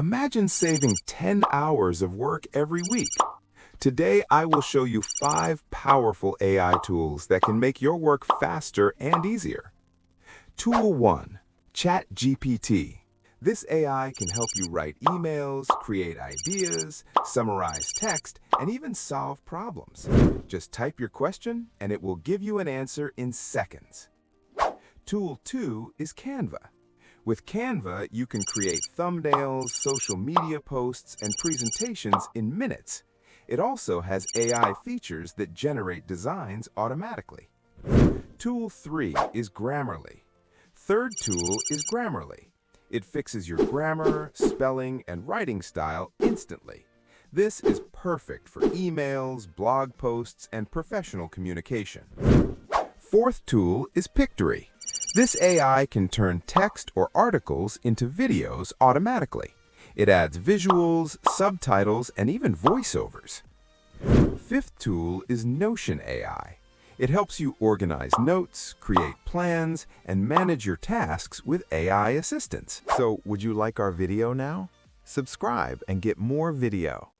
Imagine saving 10 hours of work every week. Today, I will show you 5 powerful AI tools that can make your work faster and easier. Tool 1. ChatGPT. This AI can help you write emails, create ideas, summarize text, and even solve problems. Just type your question and it will give you an answer in seconds. Tool 2 is Canva. With Canva, you can create thumbnails, social media posts, and presentations in minutes. It also has AI features that generate designs automatically. Tool 3 is Grammarly. Third tool is Grammarly. It fixes your grammar, spelling, and writing style instantly. This is perfect for emails, blog posts, and professional communication. Fourth tool is Pictory. This AI can turn text or articles into videos automatically. It adds visuals, subtitles, and even voiceovers. Fifth tool is Notion AI. It helps you organize notes, create plans, and manage your tasks with AI assistance. So, would you like our video now? Subscribe and get more video.